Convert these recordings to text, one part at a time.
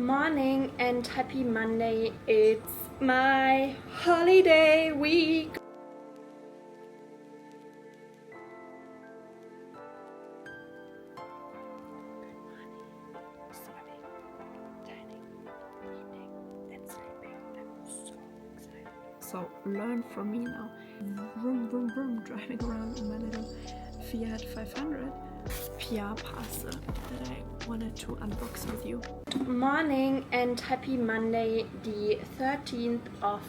Morning and happy Monday. It's my holiday week. So learn from me now. Vroom, vroom, vroom, driving around in my little Fiat 500 PR parcel that I wanted to unbox with you. Morning and happy Monday, the 13th of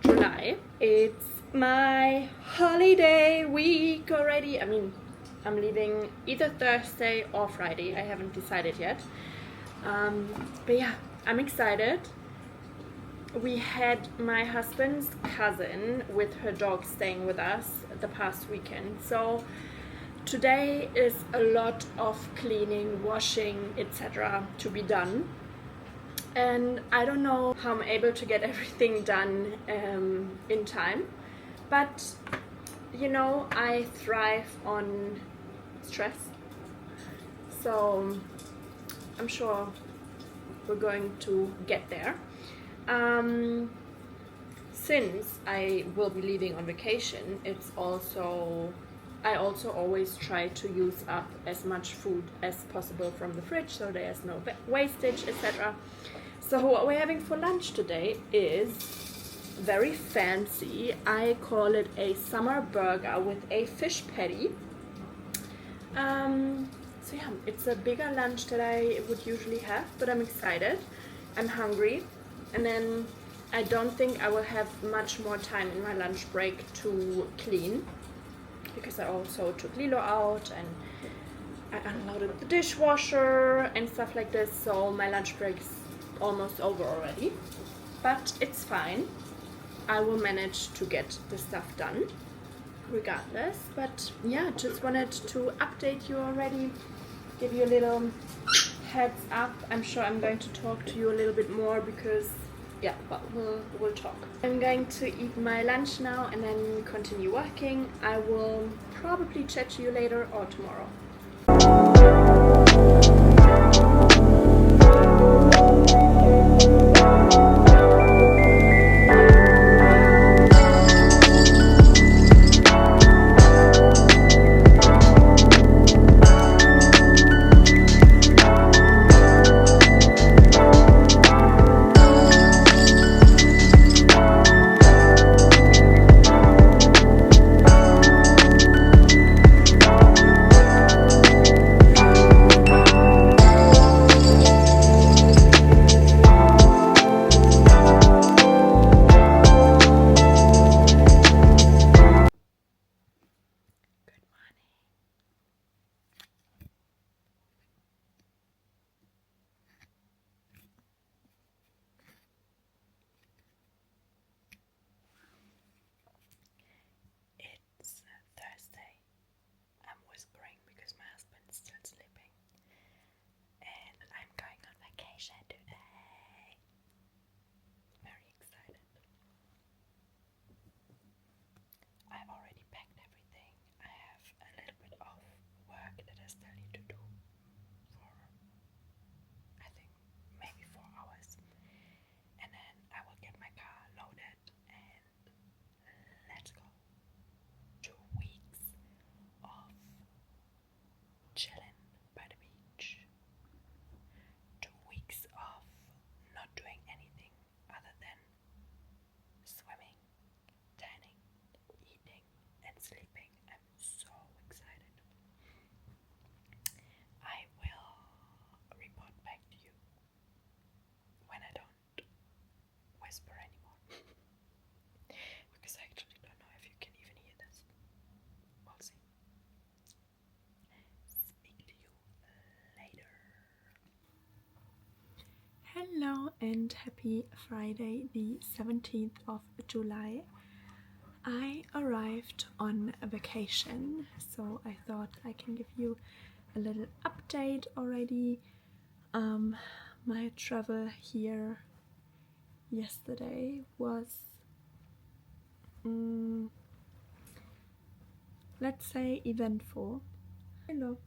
July. It's my holiday week already. I mean, I'm leaving either Thursday or Friday. I haven't decided yet. But yeah, I'm excited. We had my husband's cousin with her dog staying with us the past weekend. So today is a lot of cleaning, washing, etc. to be done. And I don't know how I'm able to get everything done in time. But, you know, I thrive on stress. So I'm sure we're going to get there. Since I will be leaving on vacation, I also always try to use up as much food as possible from the fridge, so there's no wastage, etc. So what we're having for lunch today is very fancy. I call it a summer burger with a fish patty. So yeah, it's a bigger lunch that I would usually have, but I'm excited. I'm hungry. And then I don't think I will have much more time in my lunch break to clean, because I also took Lilo out and I unloaded the dishwasher and stuff like this, so my lunch break is almost over already. But it's fine. I will manage to get the stuff done regardless. But yeah, just wanted to update you already, give you a little heads up. I'm sure I'm going to talk to you a little bit more because yeah, but we'll talk. I'm going to eat my lunch now and then continue working. I will probably chat to you later or tomorrow. It's Thursday. I'm whispering because my husband's still sleeping. And I'm going on vacation today. Very excited. I've already packed everything. I have a little bit of work that I still need to do for, I think, maybe 4 hours. And then I will get my car loaded and let's go. 2 weeks of chilling by the beach. 2 weeks of not doing anything other than swimming, tanning, eating, and sleeping. I'm so excited. I will report back to you when I don't whisper anymore. Because I actually don't know if you can even hear this. We'll see. Speak to you later. Hello and happy Friday, the 17th of July. I arrived on a vacation, so I thought I can give you a little update already. My travel here yesterday was, let's say, eventful. Hello.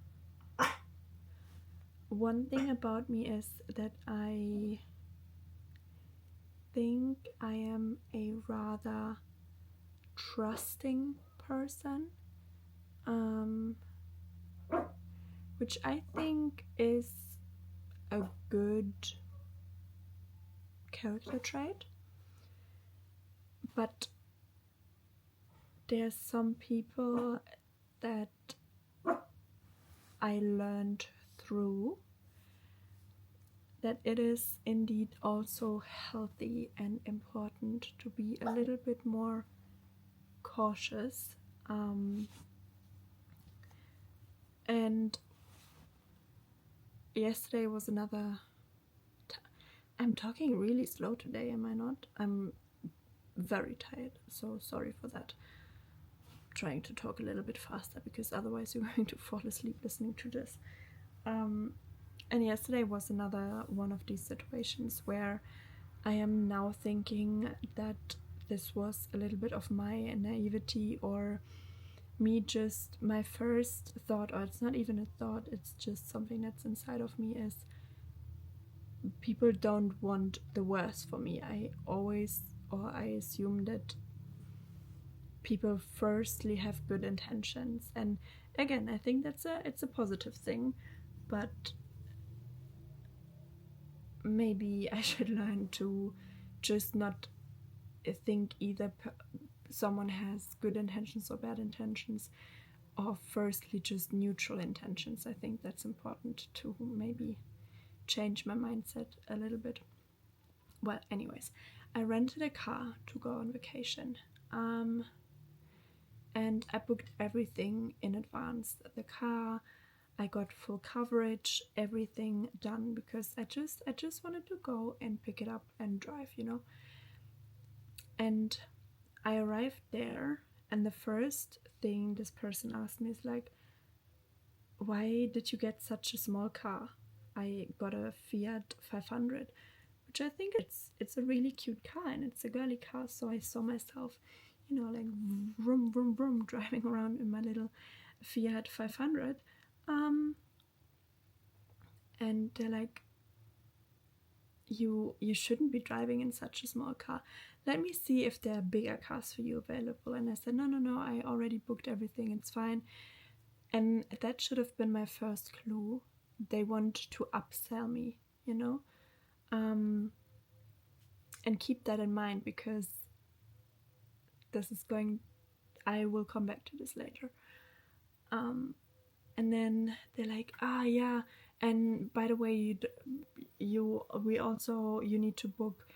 one thing about me is that I think I am a rather trusting person, which I think is a good character trait. But there's some people that I learned through that it is indeed also healthy and important to be a little bit more cautious. And yesterday was another I'm talking really slow today, am I not? I'm very tired, so sorry for that. I'm trying to talk a little bit faster because otherwise you're going to fall asleep listening to this. And yesterday was another one of these situations where I am now thinking that this was a little bit of my naivety, or me just, my first thought, or it's not even a thought, it's just something that's inside of me, is people don't want the worst for me. I assume that people firstly have good intentions, and again, I think it's a positive thing, but maybe I should learn to just not think either someone has good intentions or bad intentions, or firstly just neutral intentions. I think that's important to maybe change my mindset a little bit. Well, anyways, I rented a car to go on vacation, and I booked everything in advance. The car, I got full coverage, everything done, because I just wanted to go and pick it up and drive, And I arrived there, and the first thing this person asked me is like, why did you get such a small car? I got a Fiat 500, which I think it's a really cute car, and it's a girly car, so I saw myself, like vroom vroom vroom driving around in my little Fiat 500. And they're like, you shouldn't be driving in such a small car. Let me see if there are bigger cars for you available. And I said, no, I already booked everything, it's fine. And that should have been my first clue. They want to upsell me, and keep that in mind, because I will come back to this later. And then they're like, yeah, and by the way, you need to book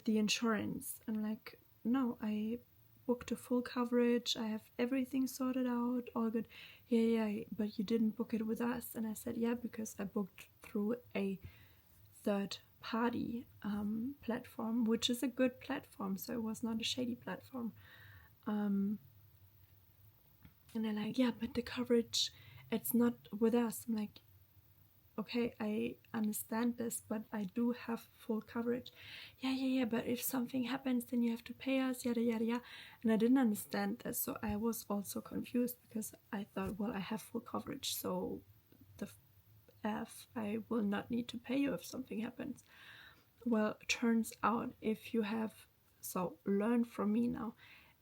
the insurance. I'm like, no, I booked a full coverage, I have everything sorted out, all good. Yeah, but you didn't book it with us. And I said, yeah, because I booked through a third party platform, which is a good platform, so it was not a shady platform. And they're like, yeah, but the coverage, it's not with us. I'm like, okay, I understand this, but I do have full coverage. Yeah, but if something happens, then you have to pay us, yada yada yada. And I didn't understand this, so I was also confused, because I thought, well, I have full coverage, so I will not need to pay you if something happens. Well, turns out, learn from me now,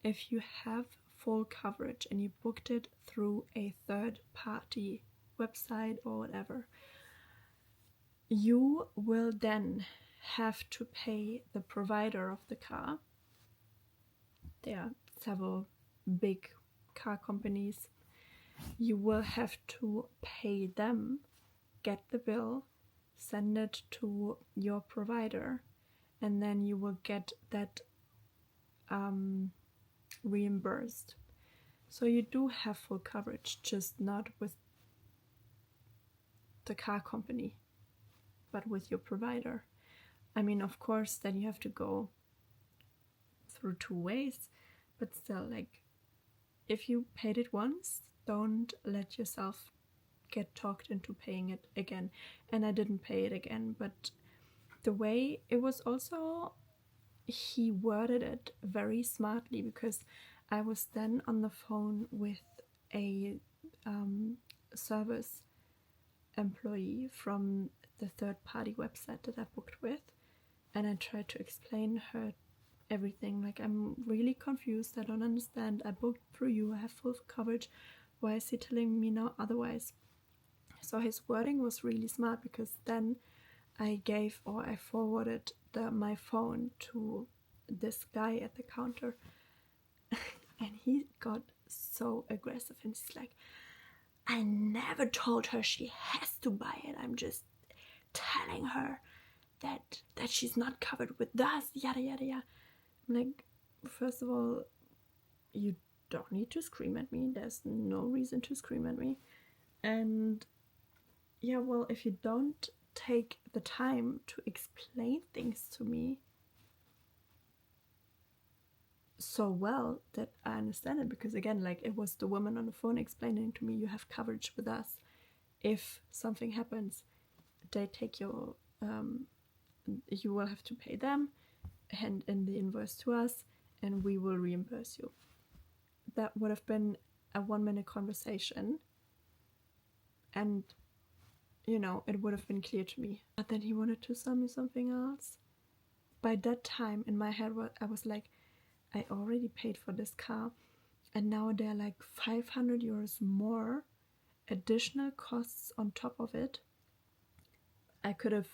if you have full coverage and you booked it through a third party website or whatever, you will then have to pay the provider of the car. There are several big car companies. You will have to pay them, get the bill, send it to your provider, and then you will get that reimbursed. So you do have full coverage, just not with the car company, but with your provider. I mean, of course, then you have to go through two ways, but still, like, if you paid it once, don't let yourself get talked into paying it again. And I didn't pay it again, but the way it was also, he worded it very smartly, because I was then on the phone with a service employee from the third-party website that I booked with, and I tried to explain her everything. Like, I'm really confused, I don't understand, I booked through you, I have full coverage, why is he telling me now otherwise? So his wording was really smart, because then I forwarded my phone to this guy at the counter, and he got so aggressive, and he's like, I never told her she has to buy it, I'm just telling her that she's not covered with us, yada yada yada. I'm like, first of all, you don't need to scream at me, there's no reason to scream at me. And yeah, well, if you don't take the time to explain things to me so well that I understand it, because again, like, it was the woman on the phone explaining to me, you have coverage with us, if something happens, they take your you will have to pay them, hand in the invoice to us, and we will reimburse you. That would have been a 1-minute conversation, and you know, it would have been clear to me. But then he wanted to sell me something else. By that time, in my head, I was like, I already paid for this car, and now they're like 500 euros more additional costs on top of it. I could have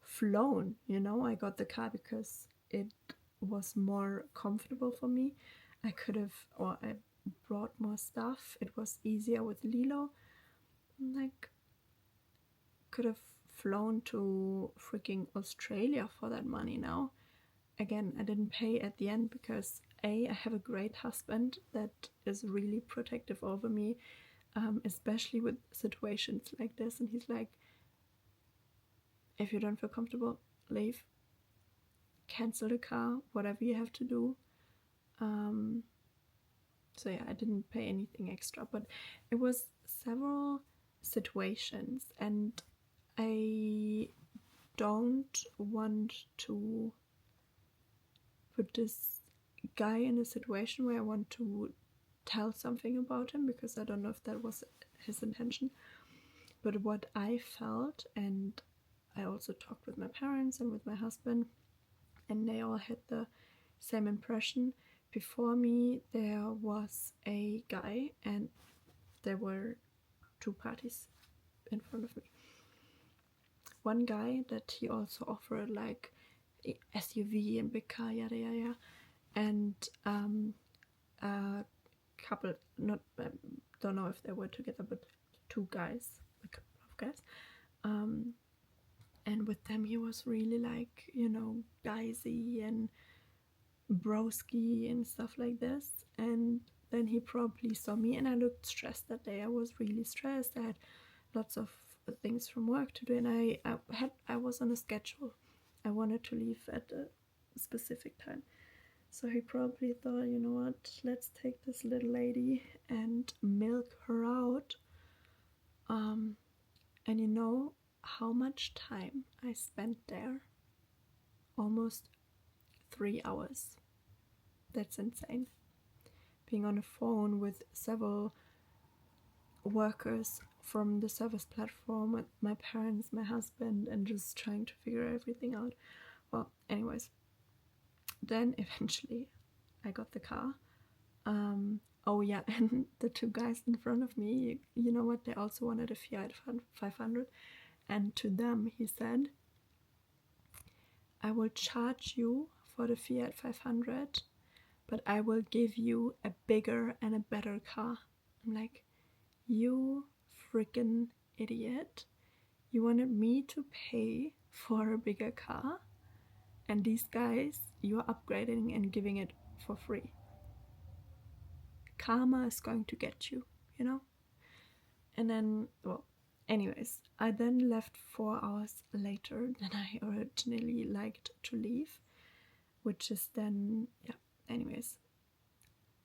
flown, you know, I got the car because it was more comfortable for me. I brought more stuff, it was easier with Lilo. Like, could have flown to freaking Australia for that money now. Again, I didn't pay at the end because I have a great husband that is really protective over me, especially with situations like this, and he's like, if you don't feel comfortable, leave, cancel the car, whatever you have to do. So yeah, I didn't pay anything extra, but it was several situations, and I don't want to put this guy in a situation where I want to tell something about him, because I don't know if that was his intention. But what I felt, and I also talked with my parents and with my husband, and they all had the same impression. Before me there was a guy, and there were 2 parties in front of me. One guy that he also offered like SUV and big car, yada yada yada, and a couple, not don't know if they were together, but 2 guys, a couple of guys, and with them he was really like, you know, guysy and broski and stuff like this. And then he probably saw me, and I looked stressed that day. I was really stressed, I had lots of things from work to do, and I was on a schedule. I wanted to leave at a specific time. So he probably thought, you know what, let's take this little lady and milk her out. And you know how much time I spent there? Almost 3 hours. That's insane. Being on the phone with several workers from the service platform, with my parents, my husband, and just trying to figure everything out. Well, anyways, then eventually I got the car. Oh yeah, and the 2 guys in front of me, you know what, they also wanted a Fiat 500, and to them he said, I will charge you for the Fiat 500, but I will give you a bigger and a better car. I'm like, you freaking idiot. You wanted me to pay for a bigger car, and these guys, you're upgrading and giving it for free. Karma is going to get you, you know? And then, well, anyways, I then left 4 hours later than I originally liked to leave, which is then, yeah, anyways,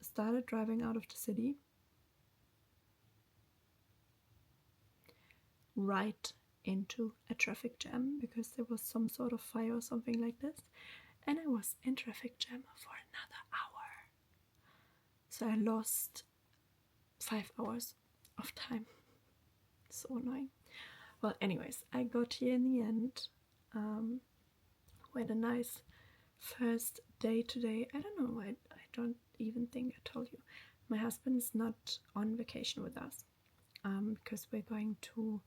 started driving out of the city, right into a traffic jam, because there was some sort of fire or something like this, and I was in traffic jam for another hour. So I lost 5 hours of time. So annoying. Well, anyways, I got here in the end. We had a nice first day today. I don't know, I don't even think I told you. My husband is not on vacation with us because we're going to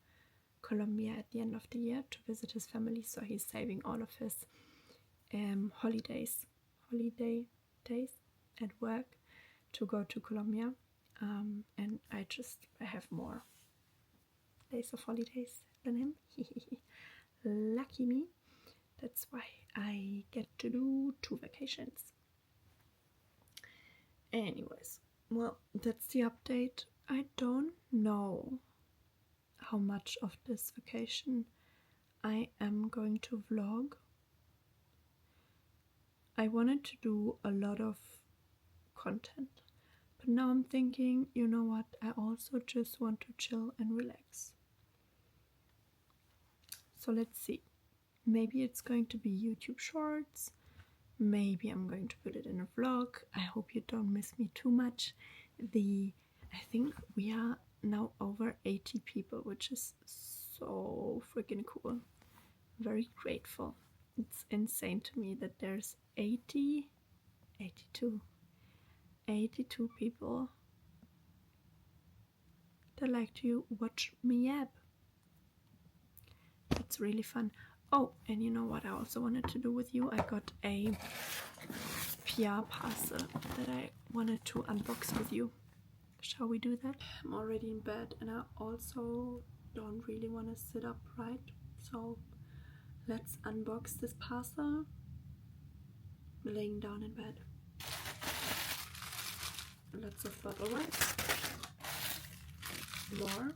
Colombia at the end of the year to visit his family, so he's saving all of his holiday days at work to go to Colombia, and I have more days of holidays than him. Lucky me. That's why I get to do 2 vacations. Anyways, well, that's the update. I don't know how much of this vacation I am going to vlog. I wanted to do a lot of content, but now I'm thinking, you know what, I also just want to chill and relax. So let's see. Maybe it's going to be YouTube shorts. Maybe I'm going to put it in a vlog. I hope you don't miss me too much. I think we are now over 80 people, which is so freaking cool. Very grateful. It's insane to me that there's 82 people that like to watch me yap. It's really fun. Oh, and you know what I also wanted to do with you? I got a PR parcel that I wanted to unbox with you. Shall we do that? I'm already in bed and I also don't really want to sit upright, so let's unbox this parcel laying down in bed. Lots of bubble wrap. More.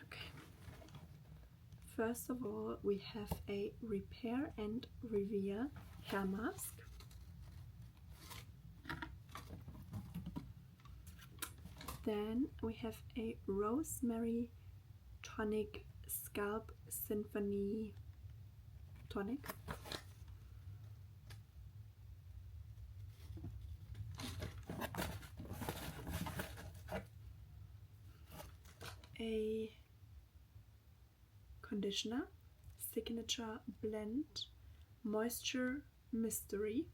Okay. First of all, we have a Repair and Reveal hair mask. Then we have a Rosemary Tonic Scalp Symphony Tonic. A conditioner, Signature Blend Moisture Mystery,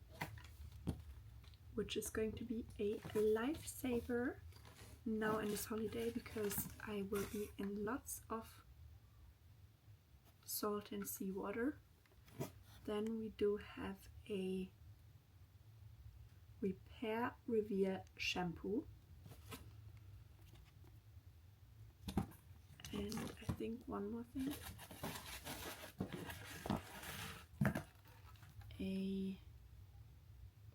which is going to be a lifesaver now in this holiday because I will be in lots of salt and seawater. Then we do have a Repair Reveal shampoo, and I think one more thing, a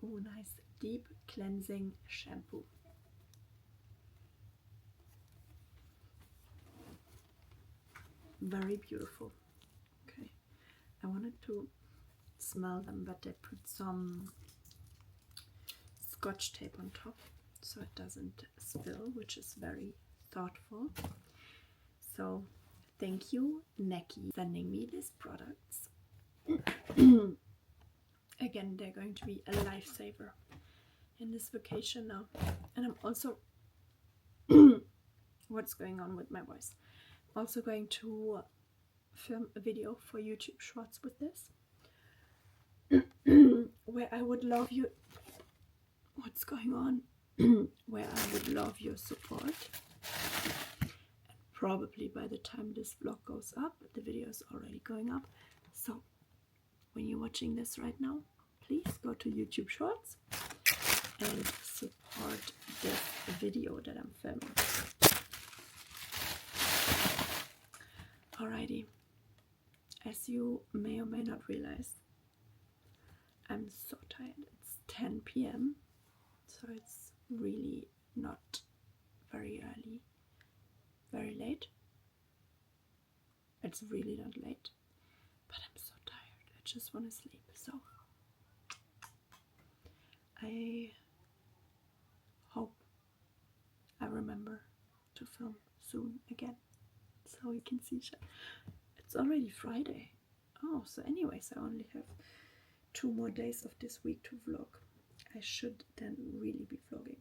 nice deep cleansing shampoo. Very beautiful. Okay, I wanted to smell them, but they put some Scotch tape on top so it doesn't spill, which is very thoughtful. So thank you, Neki, sending me these products. Again, they're going to be a lifesaver in this vacation now. And I'm also what's going on with my voice? I'm also going to film a video for YouTube Shorts with this, where I would love you. What's going on? Where I would love your support. And probably by the time this vlog goes up, the video is already going up. So when you're watching this right now, please go to YouTube Shorts and support this video that I'm filming. Alrighty, as you may or may not realize, I'm so tired. It's 10 p.m. so it's really not very early, very late. It's really not late, but I'm so tired. I just want to sleep. So I hope I remember to film soon again, so we can see each other. It's already Friday. Oh, so anyways, I only have 2 more days of this week to vlog. I should then really be vlogging.